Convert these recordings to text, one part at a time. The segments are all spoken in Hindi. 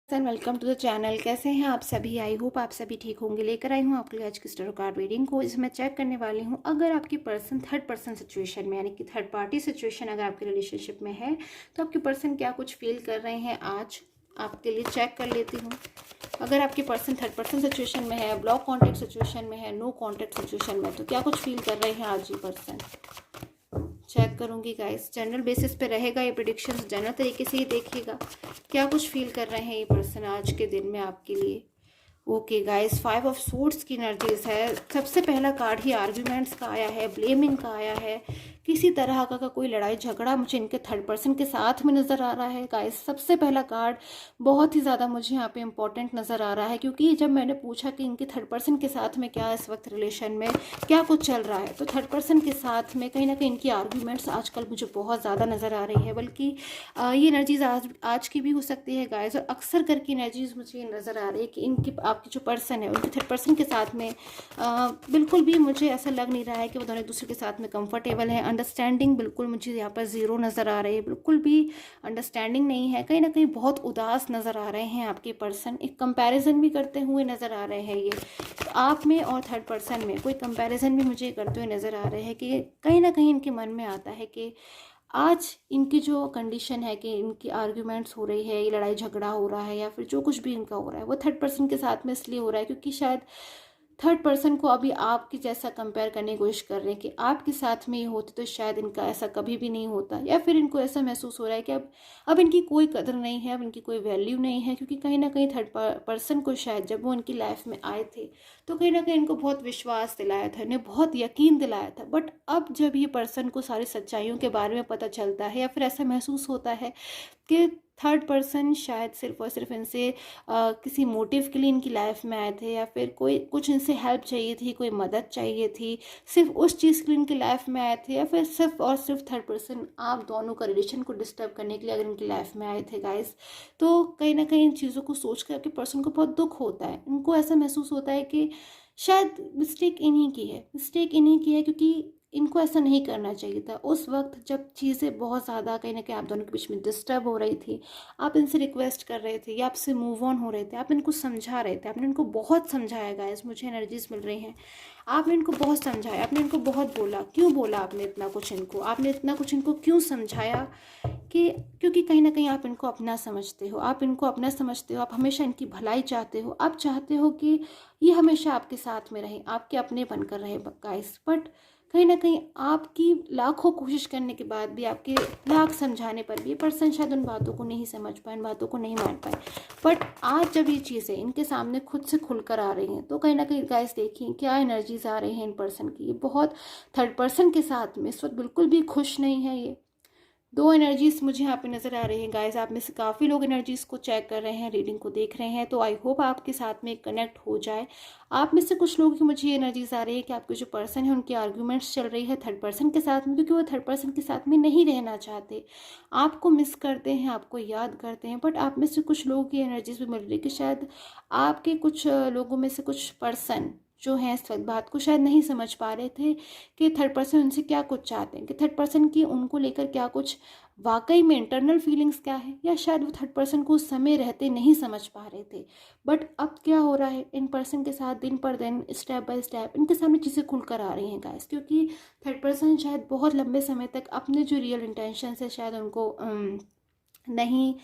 Welcome to the channel. कैसे हैं आप सभी? आई होप आप सभी ठीक होंगे। लेकर आई हूँ आपके लिए आज की स्टार कार्ड रीडिंग को। इसमें चेक करने वाली हूँ अगर आपकी पर्सन थर्ड पर्सन सिचुएशन में यानी कि थर्ड पार्टी सिचुएशन अगर आपके रिलेशनशिप में है तो आपके पर्सन क्या कुछ फील कर रहे हैं आज आपके लिए चेक कर लेती हूँ। अगर आपके पर्सन थर्ड पर्सन सिचुएशन में है, ब्लॉक कॉन्टैक्ट सिचुएशन में है, नो कॉन्टैक्ट सिचुएशन में, तो क्या कुछ फील कर रहे हैं आज ये पर्सन चेक करूंगी गाइस। जनरल बेसिस पे रहेगा ये प्रिडिक्शंस, जनरल तरीके से ही देखिएगा क्या कुछ फील कर रहे हैं ये पर्सन आज के दिन में आपके लिए। ओके गाइस, 5 ऑफ सूट्स की एनर्जीज है। सबसे पहला कार्ड ही आर्ग्यूमेंट्स का आया है, ब्लेमिंग का आया है। किसी तरह का कोई लड़ाई झगड़ा मुझे इनके थर्ड पर्सन के साथ में नज़र आ रहा है गाइस। सबसे पहला कार्ड बहुत ही ज़्यादा मुझे यहाँ पे इम्पोर्टेंट नज़र आ रहा है, क्योंकि जब मैंने पूछा कि इनके थर्ड पर्सन के साथ में क्या इस वक्त रिलेशन में क्या कुछ चल रहा है, तो थर्ड पर्सन के साथ में कहीं ना कहीं इनकी आर्ग्यूमेंट्स आजकल मुझे बहुत ज़्यादा नज़र आ रही है। बल्कि ये एनर्जीज आज की भी हो सकती है गाइस, और अक्सर करके एनर्जीज मुझे नज़र आ रही है कि इनकी आपकी जो पर्सन है उनके थर्ड पर्सन के साथ में बिल्कुल भी मुझे ऐसा लग नहीं रहा है कि वो दोनों एक दूसरे के साथ में कंफर्टेबल है। अंडरस्टैंडिंग बिल्कुल मुझे यहाँ पर ज़ीरो नज़र आ रही है, बिल्कुल भी अंडरस्टैंडिंग नहीं है। कहीं ना कहीं बहुत उदास नज़र आ रहे हैं आपके पर्सन। एक कंपैरिजन भी करते हुए नज़र आ रहे हैं ये, तो आप में और थर्ड पर्सन में कोई कंपैरिजन भी मुझे करते हुए नज़र आ रहे हैं कि कहीं ना कहीं इनके मन में आता है कि आज इनकी जो कंडीशन है कि इनकी आर्ग्यूमेंट्स हो रही है, ये लड़ाई झगड़ा हो रहा है या फिर जो कुछ भी इनका हो रहा है वो थर्ड पर्सन के साथ में इसलिए हो रहा है क्योंकि शायद थर्ड पर्सन को अभी आपके जैसा कंपेयर करने की कोशिश कर रहे हैं कि आपके साथ में ये होते तो शायद इनका ऐसा कभी भी नहीं होता, या फिर इनको ऐसा महसूस हो रहा है कि अब इनकी कोई कदर नहीं है, अब इनकी कोई वैल्यू नहीं है। क्योंकि कहीं ना कहीं थर्ड पर्सन को शायद जब वो इनकी लाइफ में आए थे तो कहीं ना कहीं इनको बहुत विश्वास दिलाया था, इन्हें बहुत यकीन दिलाया था। बट अब जब ये पर्सन को सारी सच्चाइयों के बारे में पता चलता है या फिर ऐसा महसूस होता है कि थर्ड पर्सन शायद सिर्फ और सिर्फ इनसे किसी मोटिव के लिए इनकी लाइफ में आए थे, या फिर कोई कुछ इनसे हेल्प चाहिए थी, कोई मदद चाहिए थी, सिर्फ उस चीज़ के लिए इनकी लाइफ में आए थे, या फिर सिर्फ और सिर्फ थर्ड पर्सन आप दोनों का रिलेशन को डिस्टर्ब करने के लिए अगर इनकी लाइफ में आए थे गाइस, तो कहीं ना कहीं इन चीज़ों को सोच कर आपके पर्सन को बहुत दुख होता है। इनको ऐसा महसूस होता है कि शायद मिस्टेक इन्हीं की है, मिस्टेक इन्हीं की है, क्योंकि इनको ऐसा नहीं करना चाहिए था उस वक्त जब चीज़ें बहुत ज़्यादा कहीं ना कहीं आप दोनों के बीच में डिस्टर्ब हो रही थी। आप इनसे रिक्वेस्ट कर रहे थे या आपसे मूव ऑन हो रहे थे, आप इनको समझा रहे थे, आपने इनको बहुत समझाया गाइस, मुझे एनर्जीज मिल रही हैं। आपने इनको बहुत समझाया, आपने इनको बहुत बोला। क्यों बोला आपने इतना कुछ इनको? आपने इतना कुछ इनको क्यों समझाया? कि क्योंकि कहीं ना कहीं आप इनको अपना समझते हो, आप इनको अपना समझते हो, आप हमेशा इनकी भलाई चाहते हो, आप चाहते हो कि ये हमेशा आपके साथ में रहें, आपके अपने बनकर रहे गाइस। बट कहीं ना कहीं आपकी लाखों कोशिश करने के बाद भी, आपके लाख समझाने पर भी ये पर्सन शायद उन बातों को नहीं समझ पाए, उन बातों को नहीं मान पाए। बट आज जब ये चीज़ें इनके सामने खुद से खुलकर आ रही हैं तो कहीं ना कहीं गाइस देखिए क्या एनर्जीज आ रही हैं इन पर्सन की। ये बहुत थर्ड पर्सन के साथ में इस वक्त बिल्कुल भी खुश नहीं है। ये दो एनर्जीज मुझे यहाँ पे नज़र आ रही हैं गाइस। आप में से काफ़ी लोग एनर्जीज को चेक कर रहे हैं, रीडिंग को देख रहे हैं, तो आई होप आपके साथ में कनेक्ट हो जाए। आप में से कुछ लोगों की मुझे एनर्जीज आ रही है कि आपके जो पर्सन है उनकी आर्ग्यूमेंट्स चल रही है थर्ड पर्सन के साथ में, क्योंकि वो थर्ड पर्सन के साथ में नहीं रहना चाहते, आपको मिस करते हैं, आपको याद करते हैं। बट आप में से कुछ लोगों की एनर्जीज भी मिल रही है कि शायद आपके कुछ लोगों में से कुछ पर्सन जो हैं इस वक्त बात को शायद नहीं समझ पा रहे थे कि थर्ड पर्सन उनसे क्या कुछ चाहते हैं, कि थर्ड पर्सन की उनको लेकर क्या कुछ वाकई में इंटरनल फीलिंग्स क्या है, या शायद वो थर्ड पर्सन को उस समय रहते नहीं समझ पा रहे थे। बट अब क्या हो रहा है इन पर्सन के साथ, दिन पर दिन स्टेप बाय स्टेप इनके सामने चीज़ें खुलकर आ रही हैं गाइस। क्योंकि थर्ड पर्सन शायद बहुत लंबे समय तक अपने जो रियल इंटेंशन है शायद उनको नहीं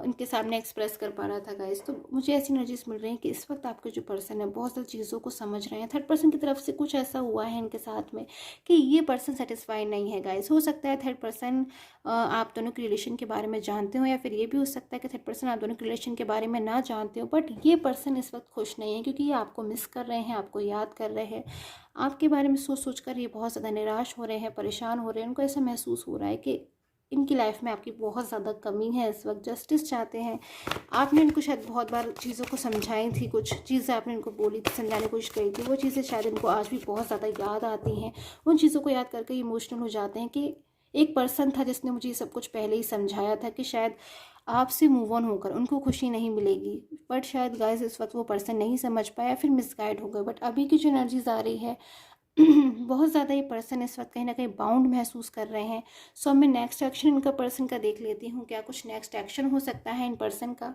इनके सामने एक्सप्रेस कर पा रहा था गाइस। तो मुझे ऐसी एनर्जीज मिल रही हैं कि इस वक्त आपके जो पर्सन है बहुत सारी चीज़ों को समझ रहे हैं। थर्ड पर्सन की तरफ से कुछ ऐसा हुआ है इनके साथ में कि ये पर्सन सेटिस्फाइड नहीं है गाइस। हो सकता है थर्ड पर्सन आप दोनों के रिलेशन के बारे में जानते हो, या फिर ये भी हो सकता है कि थर्ड पर्सन आप दोनों के रिलेशन के बारे में ना जानते हो, बट ये पर्सन इस वक्त खुश नहीं है क्योंकि ये आपको मिस कर रहे हैं, आपको याद कर रहे हैं, आपके बारे में सोच सोच कर ये बहुत ज़्यादा निराश हो रहे हैं, परेशान हो रहे हैं। उनको ऐसा महसूस हो रहा है कि इनकी लाइफ में आपकी बहुत ज़्यादा कमी है, इस वक्त जस्टिस चाहते हैं। आपने इनको शायद बहुत बार चीज़ों को समझाई थी, कुछ चीज़ें आपने इनको बोली थी, समझाने की कोशिश करी थी, वो चीज़ें शायद इनको आज भी बहुत ज़्यादा याद आती हैं। उन चीज़ों को याद करके इमोशनल हो जाते हैं कि एक पर्सन था जिसने मुझे ये सब कुछ पहले ही समझाया था कि शायद आपसे मूव ऑन होकर उनको खुशी नहीं मिलेगी। बट शायद गाइस इस वक्त वो पर्सन नहीं समझ पाया, फिर मिसगाइड हो गए। बट अभी की जो एनर्जीज आ रही है बहुत ज़्यादा ये पर्सन इस वक्त कहीं ना कहीं बाउंड महसूस कर रहे हैं। सो मैं नेक्स्ट एक्शन इनका पर्सन का देख लेती हूँ, क्या कुछ नेक्स्ट एक्शन हो सकता है इन पर्सन का।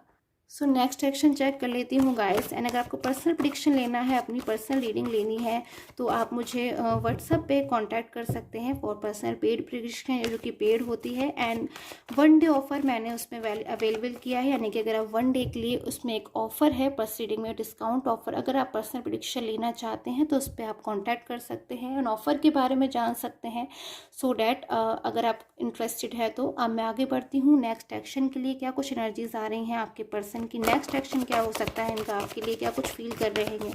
सो नेक्स्ट एक्शन चेक कर लेती हूँ गाइस। एंड अगर आपको पर्सनल प्रेडिक्शन लेना है, अपनी पर्सनल रीडिंग लेनी है, तो आप मुझे व्हाट्सएप पे कांटेक्ट कर सकते हैं फॉर पर्सनल पेड प्रेडिक्शन, जो कि पेड होती है। एंड 1 डे ऑफर मैंने उसमें अवेलेबल किया है, यानी कि अगर आप 1 डे के लिए, उसमें एक ऑफर है पर्सनल रीडिंग में, डिस्काउंट ऑफर। अगर आप पर्सनल प्रेडिक्शन लेना चाहते हैं तो उस पर आप कॉन्टैक्ट कर सकते हैं एंड ऑफर के बारे में जान सकते हैं। सो डैट अगर आप इंटरेस्टेड है तो अब मैं आगे बढ़ती हूँ नेक्स्ट एक्शन के लिए। क्या कुछ एनर्जीज आ रही हैं आपके पर्सन की, नेक्स्ट एक्शन क्या हो सकता है इनका आपके लिए, क्या कुछ फील कर रहे हैं,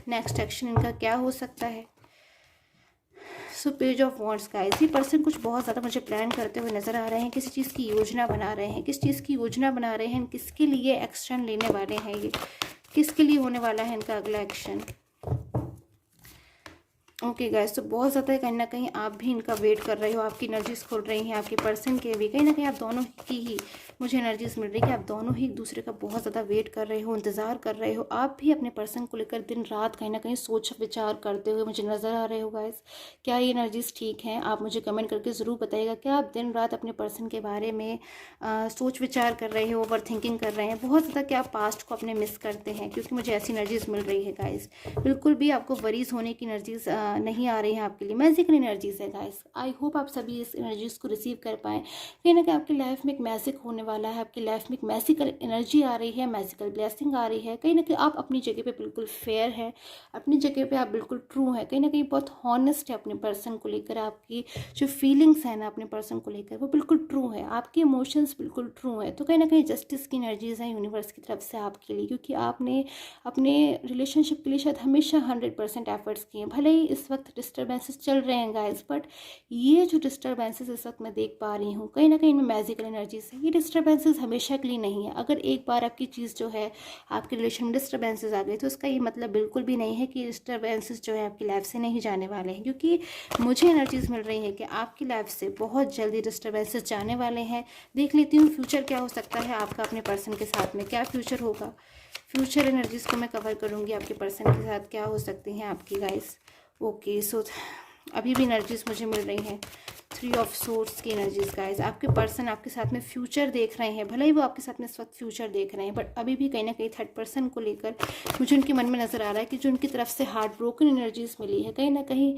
नेक्स्ट एक्शन इनका क्या हो सकता है। So page of wands guys, ये पर्सन कुछ बहुत ज़्यादा मुझे प्लान करते हुए नजर आ रहे हैं, किसी चीज़ की योजना बना रहे हैं, किस चीज़ की योजना बना रहे हैं, किसके लिए एक्शन लेने वाले हैं, ये किसके लिए होने वाला है इनका अगला एक्शन। ओके गाइस, तो बहुत ज़्यादा कहीं ना कहीं आप भी इनका वेट कर रहे हो, आपकी एनर्जीज खुल रही हैं, आपके पर्सन के भी कहीं ना कहीं आप दोनों की ही मुझे एनर्जीज मिल रही है कि आप दोनों ही एक दूसरे का बहुत ज़्यादा वेट कर रहे हो, इंतज़ार कर रहे हो। आप भी अपने पर्सन को लेकर दिन रात कहीं ना कहीं सोच विचार करते हुए मुझे नज़र आ रहे हो गाइस। क्या ये एनर्जीज ठीक हैं? आप मुझे कमेंट करके ज़रूर बताइएगा। क्या आप दिन रात अपने पर्सन के बारे में सोच विचार कर रहे हो, ओवर थिंकिंग कर रहे हैं बहुत ज़्यादा? क्या आप पास्ट को अपने मिस करते हैं? क्योंकि मुझे ऐसी एनर्जीज मिल रही है गाइस। बिल्कुल भी आपको वरीज होने की एनर्जीज नहीं आ रही है आपके लिए, मैजिकल एनर्जीज है गाइस। आई होप आप सभी इस एनर्जीज को रिसीव कर पाएँ। कहीं ना कहीं आपकी लाइफ में एक मैजिक होने वाला है, आपकी लाइफ में एक मैजिकल एनर्जी आ रही है, मैजिकल ब्लेसिंग आ रही है। कहीं ना कहीं आप अपनी जगह पे बिल्कुल फेयर है, अपनी जगह पे आप बिल्कुल ट्रू है, कहीं ना कहीं बहुत हॉनेस्ट है अपने पर्सन को लेकर। आपकी जो फीलिंग्स है ना अपने पर्सन को लेकर, वो बिल्कुल ट्रू है, आपके इमोशंस बिल्कुल ट्रू है। तो कहीं ना कहीं जस्टिस की एनर्जीज है यूनिवर्स की तरफ से आपके लिए, क्योंकि आपने अपने रिलेशनशिप के लिए शायद हमेशा 100% एफर्ट्स किए हैं। भले ही इस वक्त डिस्टर्बेंसेस चल रहे हैं गाइस, बट ये जो डिस्टर्बेंसेस इस वक्त मैं देख पा रही हूँ, कहीं ना कहीं इनमें मैजिकल एनर्जीज है। ये डिस्टर्बेंसेस हमेशा के लिए नहीं है। अगर एक बार आपकी चीज़ जो है, आपके रिलेशन में डिस्टर्बेंसेस आ गई, तो उसका ये मतलब बिल्कुल भी नहीं है कि डिस्टर्बेंसेस जो है आपकी लाइफ से नहीं जाने वाले हैं। क्योंकि मुझे एनर्जीज मिल रही है कि आपकी लाइफ से बहुत जल्दी डिस्टर्बेंसेस जाने वाले हैं। देख लेती हूँ फ्यूचर क्या हो सकता है आपका अपने पर्सन के साथ में, क्या फ्यूचर होगा। फ्यूचर एनर्जीज को मैं कवर करूँगी, आपके पर्सन के साथ क्या हो सकती हैं आपकी गाइस। ओके, सो अभी भी एनर्जीज मुझे मिल रही हैं 3 ऑफ सोर्ड्स की एनर्जीज गाइस। आपके पर्सन आपके साथ में फ्यूचर देख रहे हैं, भले ही वो आपके साथ में इस वक्त फ्यूचर देख रहे हैं, बट अभी भी कहीं ना कहीं थर्ड पर्सन को लेकर मुझे उनके मन में नज़र आ रहा है कि जो उनकी तरफ से हार्ट ब्रोकन एनर्जीज मिली है, कहीं ना कहीं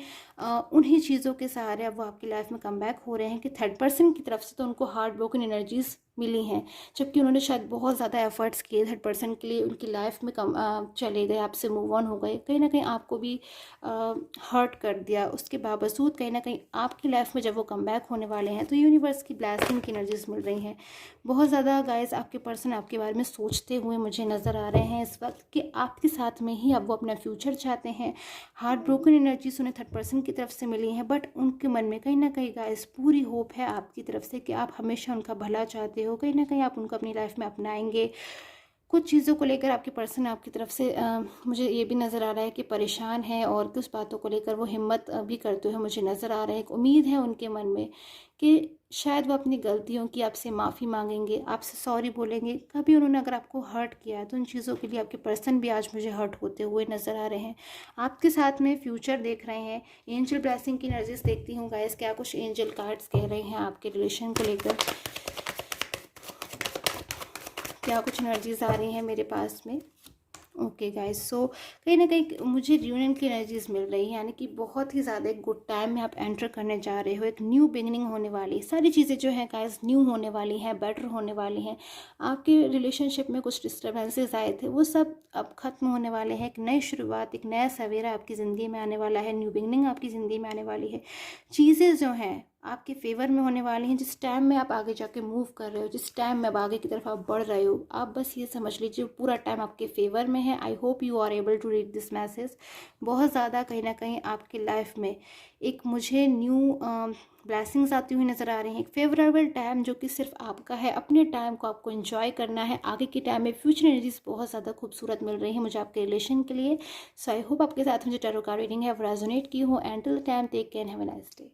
उन्हीं चीज़ों के सहारे अब वो आपकी लाइफ में कम बैक हो रहे हैं। कि थर्ड पर्सन की तरफ से तो उनको हार्ट ब्रोकन एनर्जीज मिली हैं, जबकि उन्होंने शायद बहुत ज़्यादा एफर्ट्स किए थर्ड पर्सन के लिए, उनकी लाइफ में कम चले गए, आपसे मूव ऑन हो गए, कहीं ना कहीं आपको भी हर्ट कर दिया। उसके बावजूद कहीं ना कहीं आपकी लाइफ में जब वो कम बैक होने वाले हैं, तो यूनिवर्स की ब्लेसिंग की एनर्जीज मिल रही हैं बहुत ज़्यादा गाइस। आपके पर्सन आपके बारे में सोचते हुए मुझे नज़र आ रहे हैं इस वक्त, कि आपके साथ में ही अब वो अपना फ्यूचर चाहते हैं। हार्ट ब्रोकन एनर्जीज उन्हें थर्ड पर्सन की तरफ से मिली हैं, बट उनके मन में कहीं ना कहीं गाइस पूरी होप है आपकी तरफ से कि आप हमेशा उनका भला चाहते हो, कहीं ना कहीं आप उनको अपनी लाइफ में अपनाएंगे। कुछ चीज़ों को लेकर आपके पर्सन आपकी तरफ से मुझे ये भी नज़र आ रहा है कि परेशान है, और कुछ बातों को लेकर वो हिम्मत भी करते हुए मुझे नज़र आ रहा है। एक उम्मीद है उनके मन में कि शायद वो अपनी गलतियों की आपसे माफ़ी मांगेंगे, आपसे सॉरी बोलेंगे। कभी उन्होंने अगर आपको हर्ट किया है तो उन चीज़ों के लिए आपके पर्सन भी आज मुझे हर्ट होते हुए नज़र आ रहे हैं। आपके साथ में फ्यूचर देख रहे हैं। एंजल ब्लेसिंग की एनर्जीज देखती हूँ गाइस, क्या कुछ एंजल कार्ड्स कह रहे हैं आपके रिलेशन को लेकर, क्या कुछ एनर्जीज आ रही हैं मेरे पास में। ओके गाइस, सो कहीं ना कहीं मुझे यूनियन की एनर्जीज मिल रही है, यानी कि बहुत ही ज़्यादा एक गुड टाइम में आप एंटर करने जा रहे हो, एक न्यू बिगिनिंग होने वाली। सारी चीज़ें जो हैं गाइस न्यू होने वाली हैं, बेटर होने वाली हैं। आपके रिलेशनशिप में कुछ डिस्टर्बेंसेस आए थे, वो सब अब खत्म होने वाले हैं। एक नई शुरुआत, एक नया सवेरा आपकी ज़िंदगी में आने वाला है, न्यू बिगिनिंग आपकी ज़िंदगी में आने वाली है। चीज़ें जो हैं आपके फेवर में होने वाली हैं। जिस टाइम में आप आगे जाके मूव कर रहे हो, जिस टाइम में अब आगे की तरफ आप बढ़ रहे हो, आप बस ये समझ लीजिए पूरा टाइम आपके फेवर में है। I hope you are able to read this message. बहुत ज़्यादा कहीं ना कहीं आपकी लाइफ में एक मुझे न्यू ब्लेसिंग्स आती हुई नज़र आ रही हैं। एक फेवरेबल टाइम जो कि सिर्फ आपका है, अपने टाइम को आपको एंजॉय करना है। आगे के टाइम में फ्यूचर एनर्जीज बहुत ज़्यादा खूबसूरत मिल रही है मुझे आपके रिलेशन के लिए। सो आई होप आपके साथ मुझे टैरो कार्ड रीडिंग है रेजोनेट की हो। And till time take care, have a nice day.